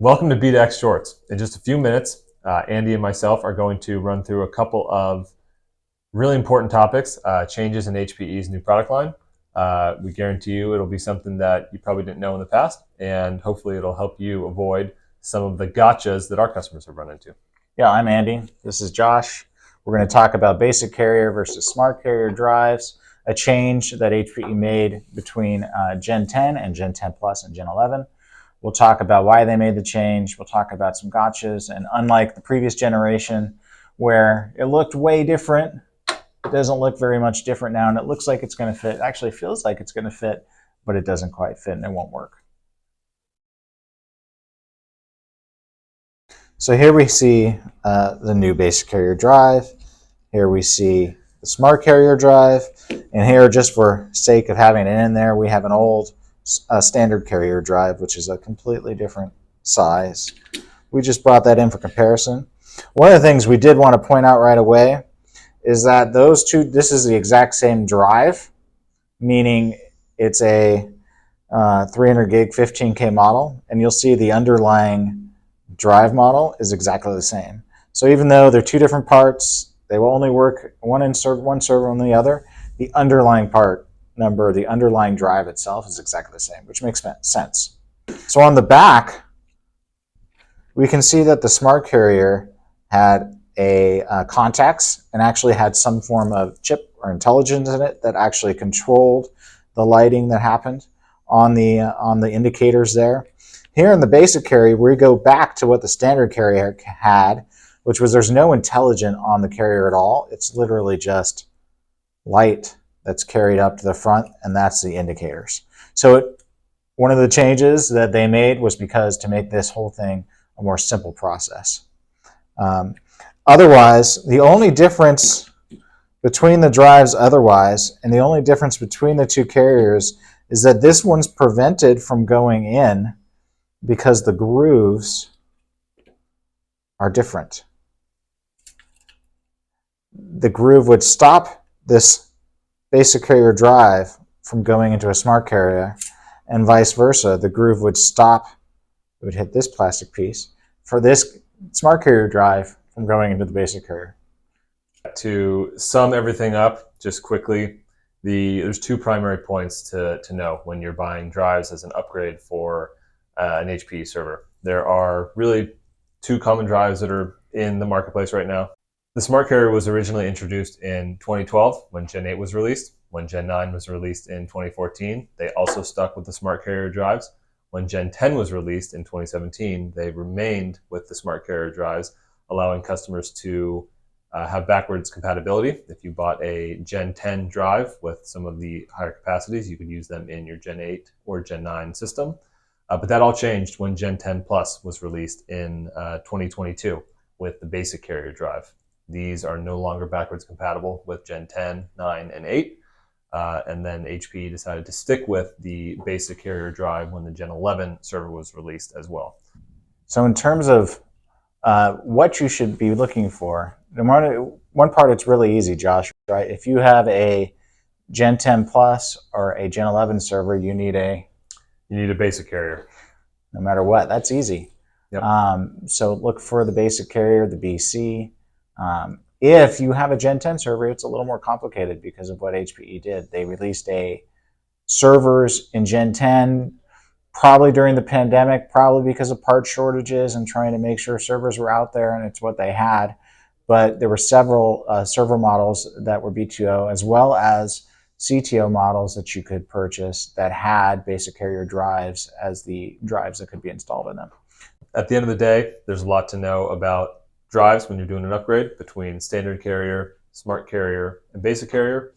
Welcome to B2X Shorts. In just a few minutes, Andy and myself are going to run through a couple of really important topics, changes in HPE's new product line. We guarantee you it'll be something that you probably didn't know in the past, and hopefully it'll help you avoid some of the gotchas that our customers have run into. Yeah, I'm Andy. This is Josh. We're going to talk about basic carrier versus smart carrier drives, a change that HPE made between Gen 10 and Gen 10 Plus and Gen 11. We'll talk about why they made the change. We'll talk about some gotchas. And unlike the previous generation where it looked way different, it doesn't look very much different now. And it looks like it's going to fit. It actually feels like it's going to fit, but it doesn't quite fit and it won't work. So here we see the new basic carrier drive. Here we see the smart carrier drive. And here, just for sake of having it in there, we have an old standard carrier drive, which is a completely different size. We just brought that in for comparison. One of the things we did want to point out right away is that those two, this is the exact same drive, meaning it's a 300 gig 15K model, and you'll see the underlying drive model is exactly the same. So even though they're two different parts, they will only work one server on the other, the underlying part number, the underlying drive itself is exactly the same, which makes sense. So on the back, we can see that the smart carrier had a contacts and actually had some form of chip or intelligence in it that actually controlled the lighting that happened on the indicators there. Here in the basic carrier, we go back to what the standard carrier had, which was there's no intelligent on the carrier at all. It's literally just light that's carried up to the front, and that's the indicators. So one of the changes that they made was because to make this whole thing a more simple process. Otherwise, the only difference between the drives and the only difference between the two carriers is that this one's prevented from going in because the grooves are different. The groove would stop this basic carrier drive from going into a smart carrier, and vice versa. The groove would stop, it would hit this plastic piece for this smart carrier drive from going into the basic carrier. To sum everything up just quickly, there's two primary points to know when you're buying drives as an upgrade for an HPE server. There are really two common drives that are in the marketplace right now. The smart carrier was originally introduced in 2012 when Gen 8 was released. When Gen 9 was released in 2014, they also stuck with the smart carrier drives. When Gen 10 was released in 2017, they remained with the smart carrier drives, allowing customers to have backwards compatibility. If you bought a Gen 10 drive with some of the higher capacities, you could use them in your Gen 8 or Gen 9 system. But that all changed when Gen 10 Plus was released in 2022 with the basic carrier drive. These are no longer backwards compatible with Gen 10, 9, and 8. And then HPE decided to stick with the basic carrier drive when the Gen 11 server was released as well. So in terms of what you should be looking for, one part it's really easy, Josh, right? If you have a Gen 10 Plus or a Gen 11 server, you need a basic carrier. No matter what, that's easy. Yep. So look for the basic carrier, the BC. If you have a Gen 10 server, it's a little more complicated because of what HPE did. They released servers in Gen 10 probably during the pandemic, probably because of part shortages and trying to make sure servers were out there, and it's what they had. But there were several server models that were B2O, as well as CTO models that you could purchase that had basic carrier drives as the drives that could be installed in them. At the end of the day, there's a lot to know about drives when you're doing an upgrade between standard carrier, smart carrier, and basic carrier.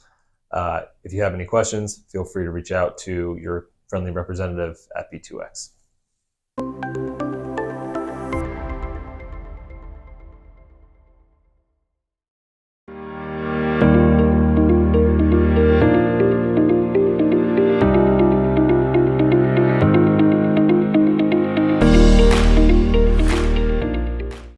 If you have any questions, feel free to reach out to your friendly representative at B2X.